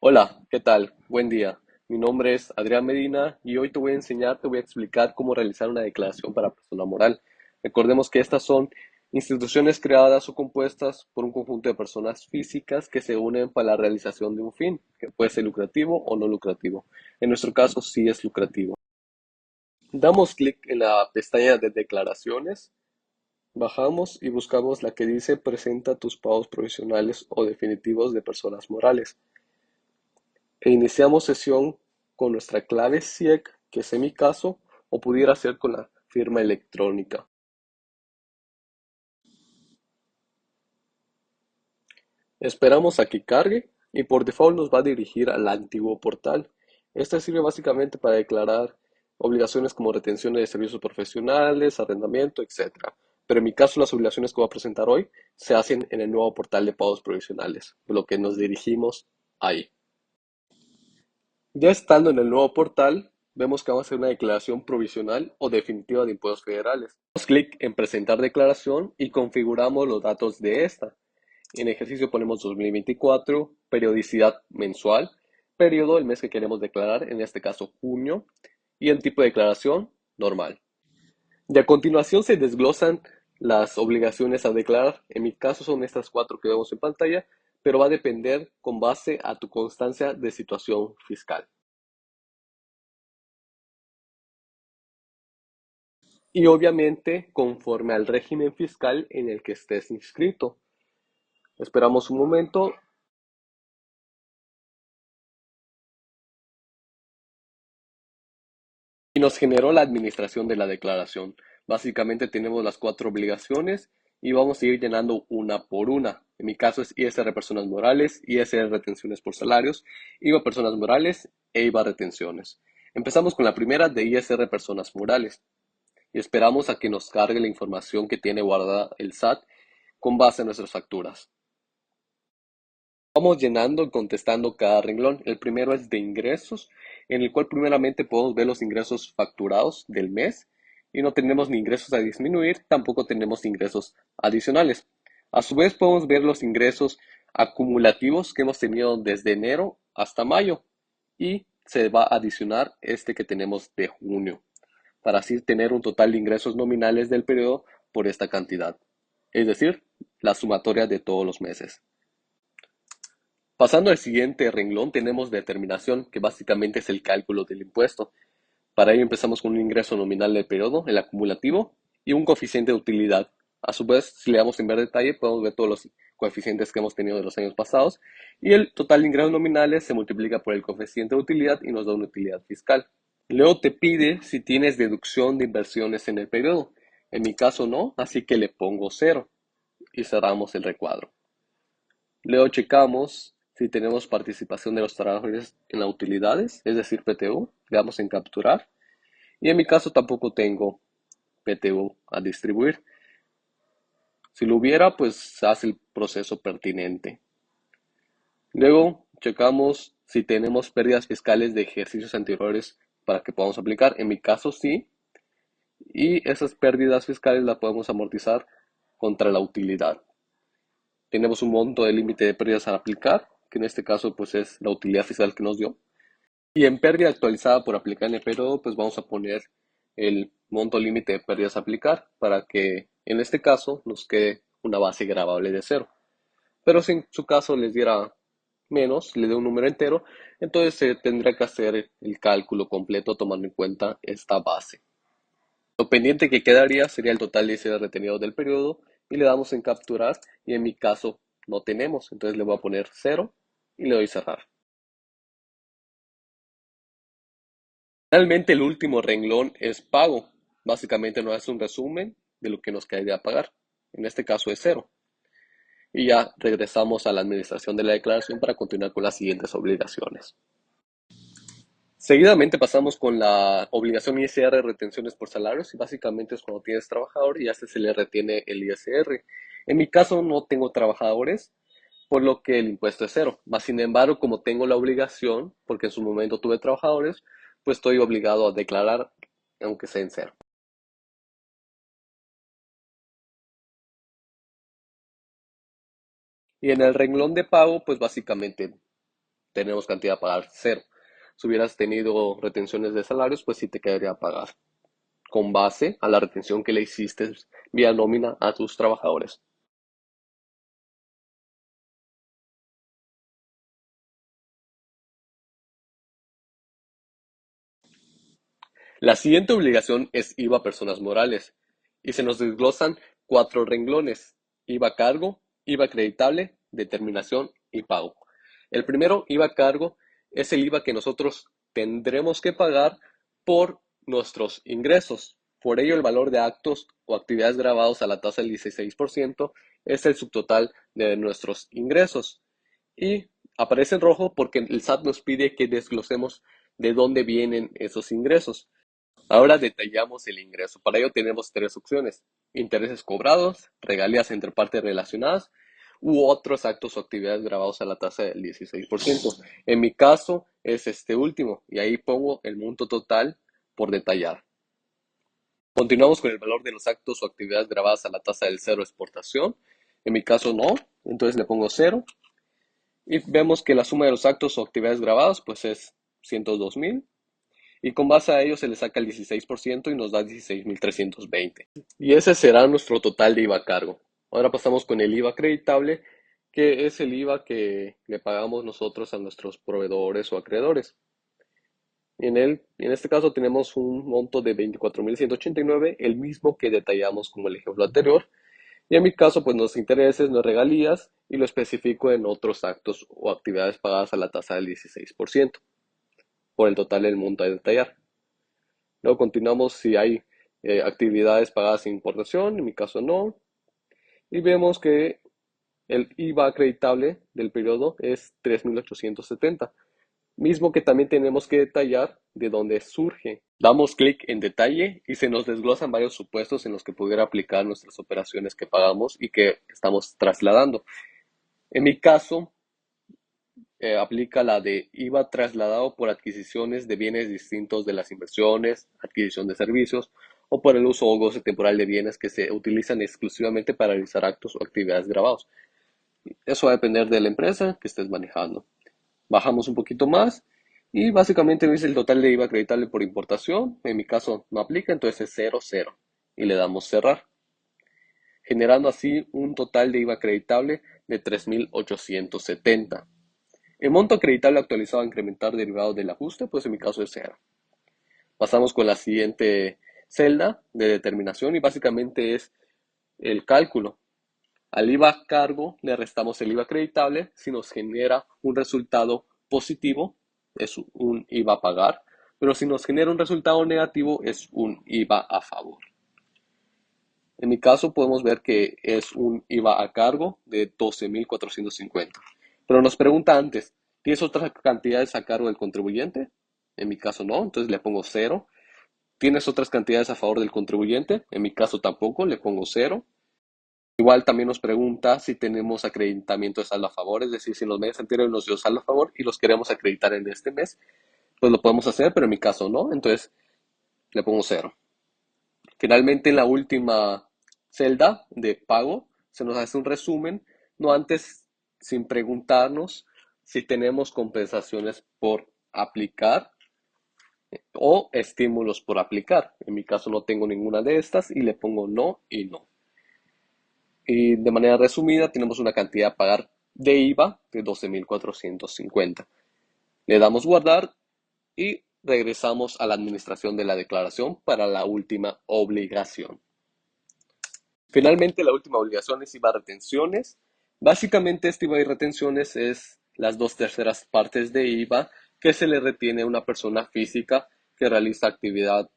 Hola, ¿qué tal? Buen día. Mi nombre es Adrián Medina y hoy te voy a explicar cómo realizar una declaración para persona moral. Recordemos que estas son instituciones creadas o compuestas por un conjunto de personas físicas que se unen para la realización de un fin, que puede ser lucrativo o no lucrativo. En nuestro caso, sí es lucrativo. Damos clic en la pestaña de declaraciones, bajamos y buscamos la que dice presenta tus pagos provisionales o definitivos de personas morales. E iniciamos sesión con nuestra clave SIEC, que es en mi caso, o pudiera ser con la firma electrónica. Esperamos a que cargue y por default nos va a dirigir al antiguo portal. Este sirve básicamente para declarar obligaciones como retención de servicios profesionales, arrendamiento, etcétera. Pero en mi caso las obligaciones que voy a presentar hoy se hacen en el nuevo portal de pagos provisionales, por lo que nos dirigimos ahí. Ya estando en el nuevo portal, vemos que vamos a hacer una declaración provisional o definitiva de impuestos federales. Damos clic en presentar declaración y configuramos los datos de esta. En ejercicio ponemos 2024, periodicidad mensual, periodo, el mes que queremos declarar, en este caso junio, y el tipo de declaración normal. Y a continuación se desglosan las obligaciones a declarar. En mi caso son estas cuatro que vemos en pantalla, pero va a depender con base a tu constancia de situación fiscal. Y obviamente conforme al régimen fiscal en el que estés inscrito. Esperamos un momento y nos generó la administración de la declaración. Básicamente tenemos las cuatro obligaciones y vamos a ir llenando una por una. En mi caso es ISR personas morales, ISR retenciones por salarios, IVA personas morales e IVA retenciones. Empezamos con la primera de ISR personas morales y esperamos a que nos cargue la información que tiene guardada el SAT con base en nuestras facturas. Vamos llenando y contestando cada renglón. El primero es de ingresos, en el cual primeramente podemos ver los ingresos facturados del mes y no tenemos ni ingresos a disminuir, tampoco tenemos ingresos adicionales. A su vez podemos ver los ingresos acumulativos que hemos tenido desde enero hasta mayo y se va a adicionar este que tenemos de junio, para así tener un total de ingresos nominales del periodo por esta cantidad, es decir, la sumatoria de todos los meses. Pasando al siguiente renglón, tenemos determinación, que básicamente es el cálculo del impuesto. Para ello empezamos con un ingreso nominal del periodo, el acumulativo, y un coeficiente de utilidad. A su vez, si le damos en ver detalle, podemos ver todos los coeficientes que hemos tenido de los años pasados, y el total de ingresos nominales se multiplica por el coeficiente de utilidad y nos da una utilidad fiscal. Luego te pide si tienes deducción de inversiones en el periodo. En mi caso no, así que le pongo cero y cerramos el recuadro. Luego checamos si tenemos participación de los trabajadores en las utilidades, es decir, PTU. Le damos en capturar. Y en mi caso tampoco tengo PTU a distribuir. Si lo hubiera, pues se hace el proceso pertinente. Luego checamos si tenemos pérdidas fiscales de ejercicios anteriores para que podamos aplicar. En mi caso sí. Y esas pérdidas fiscales las podemos amortizar contra la utilidad. Tenemos un monto de límite de pérdidas a aplicar, que en este caso pues es la utilidad fiscal que nos dio. Y en pérdida actualizada por aplicar en el periodo, pues vamos a poner el monto límite de pérdidas a aplicar para que en este caso nos quede una base gravable de cero. Pero si en su caso les diera menos, le dé un número entero, entonces se tendría que hacer el cálculo completo tomando en cuenta esta base. Lo pendiente que quedaría sería el total de ICR retenido del periodo y le damos en capturar y en mi caso no tenemos, entonces le voy a poner cero y le doy cerrar. Finalmente, el último renglón es pago. Básicamente nos hace un resumen de lo que nos quedaría pagar. En este caso es cero. Y ya regresamos a la administración de la declaración para continuar con las siguientes obligaciones. Seguidamente pasamos con la obligación ISR retenciones por salarios y básicamente es cuando tienes trabajador y ya se le retiene el ISR. En mi caso no tengo trabajadores, por lo que el impuesto es cero. Más sin embargo, como tengo la obligación, porque en su momento tuve trabajadores, pues estoy obligado a declarar aunque sea en cero. Y en el renglón de pago, pues básicamente tenemos cantidad a pagar cero. Si hubieras tenido retenciones de salarios, pues sí te quedaría a pagar con base a la retención que le hiciste vía nómina a tus trabajadores. La siguiente obligación es IVA a personas morales y se nos desglosan cuatro renglones: IVA a cargo, IVA acreditable, determinación y pago. El primero, IVA a cargo, es el IVA que nosotros tendremos que pagar por nuestros ingresos. Por ello, el valor de actos o actividades grabados a la tasa del 16% es el subtotal de nuestros ingresos. Y aparece en rojo porque el SAT nos pide que desglosemos de dónde vienen esos ingresos. Ahora detallamos el ingreso. Para ello tenemos tres opciones: intereses cobrados, regalías entre partes relacionadas u otros actos o actividades grabados a la tasa del 16%. En mi caso es este último y ahí pongo el monto total por detallar. Continuamos con el valor de los actos o actividades grabadas a la tasa del cero exportación. En mi caso no, entonces le pongo cero y vemos que la suma de los actos o actividades grabadas pues es 102,000 y con base a ello se le saca el 16% y nos da 16,320. Y ese será nuestro total de IVA a cargo. Ahora pasamos con el IVA acreditable, que es el IVA que le pagamos nosotros a nuestros proveedores o acreedores. En este caso tenemos un monto de 24,189, el mismo que detallamos como el ejemplo anterior. Y en mi caso, pues los intereses, no regalías, y lo especifico en otros actos o actividades pagadas a la tasa del 16% por el total del monto a detallar. Luego continuamos si hay actividades pagadas sin importación, en mi caso no. Y vemos que el IVA acreditable del periodo es 3,870, mismo que también tenemos que detallar de dónde surge. Damos clic en detalle y se nos desglosan varios supuestos en los que pudiera aplicar nuestras operaciones que pagamos y que estamos trasladando. En mi caso, aplica la de IVA trasladado por adquisiciones de bienes distintos de las inversiones, adquisición de servicios o por el uso o goce temporal de bienes que se utilizan exclusivamente para realizar actos o actividades grabados. Eso va a depender de la empresa que estés manejando. Bajamos un poquito más y básicamente me dice el total de IVA acreditable por importación. En mi caso no aplica, entonces es 0,0 y le damos cerrar, generando así un total de IVA acreditable de 3,870. El monto acreditable actualizado a incrementar derivado del ajuste, pues en mi caso es cero. Pasamos con la siguiente celda de determinación y básicamente es el cálculo. Al IVA a cargo le restamos el IVA acreditable. Si nos genera un resultado positivo, es un IVA a pagar, pero si nos genera un resultado negativo, es un IVA a favor. En mi caso podemos ver que es un IVA a cargo de 12,450. Pero nos pregunta antes, ¿tienes otras cantidades a cargo del contribuyente? En mi caso no, entonces le pongo cero. ¿Tienes otras cantidades a favor del contribuyente? En mi caso tampoco, le pongo cero. Igual también nos pregunta si tenemos acreditamiento de saldo a favor, es decir, si en los meses anteriores nos dio saldo a favor y los queremos acreditar en este mes, pues lo podemos hacer, pero en mi caso no, entonces le pongo cero. Finalmente, en la última celda de pago, se nos hace un resumen, no antes sin preguntarnos si tenemos compensaciones por aplicar o estímulos por aplicar. En mi caso no tengo ninguna de estas y le pongo no y no. Y de manera resumida, tenemos una cantidad a pagar de IVA de 12,450. Le damos guardar y regresamos a la administración de la declaración para la última obligación. Finalmente, la última obligación es IVA retenciones. Básicamente, este IVA y retenciones es las 2/3 partes de IVA que se le retiene a una persona física que realiza actividad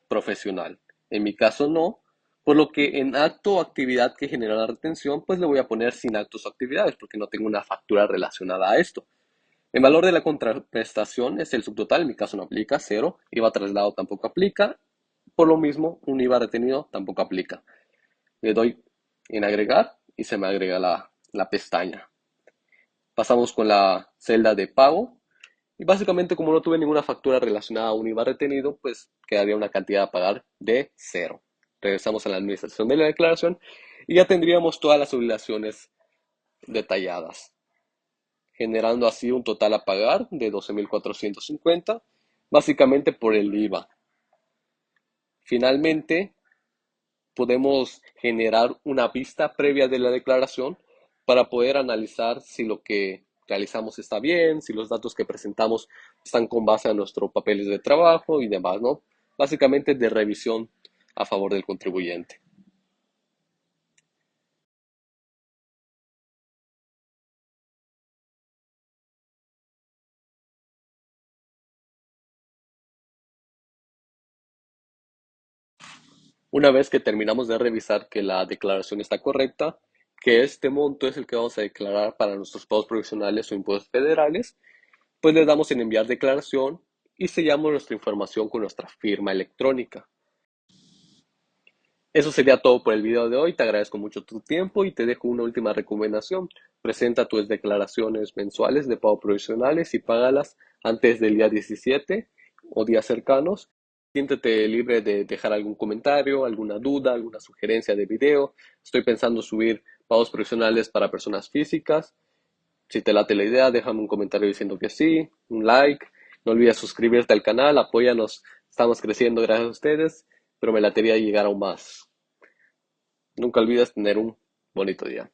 profesional. En mi caso no, por lo que en acto o actividad que genera la retención, pues le voy a poner sin actos o actividades, porque no tengo una factura relacionada a esto. El valor de la contraprestación es el subtotal, en mi caso no aplica, cero. IVA traslado tampoco aplica. Por lo mismo, un IVA retenido tampoco aplica. Le doy en agregar y se me agrega la pestaña. Pasamos con la celda de pago. Y básicamente, como no tuve ninguna factura relacionada a un IVA retenido, pues quedaría una cantidad a pagar de cero. Regresamos a la administración de la declaración y ya tendríamos todas las obligaciones detalladas. generando así un total a pagar de 12.450, básicamente por el IVA. Finalmente, podemos generar una vista previa de la declaración para poder analizar si lo que realizamos está bien, si los datos que presentamos están con base a nuestros papeles de trabajo y demás, ¿no? Básicamente de revisión a favor del contribuyente. Una vez que terminamos de revisar que la declaración está correcta, que este monto es el que vamos a declarar para nuestros pagos provisionales o impuestos federales, pues le damos en enviar declaración y sellamos nuestra información con nuestra firma electrónica. Eso sería todo por el video de hoy. Te agradezco mucho tu tiempo y te dejo una última recomendación. Presenta tus declaraciones mensuales de pago provisionales y págalas antes del día 17 o días cercanos. Siéntete libre de dejar algún comentario, alguna duda, alguna sugerencia de video. Estoy pensando subir pagos provisionales para personas físicas. Si te late la idea, déjame un comentario diciendo que sí, un like. No olvides suscribirte al canal, apóyanos. Estamos creciendo gracias a ustedes, pero me latería llegar aún más. Nunca olvides tener un bonito día.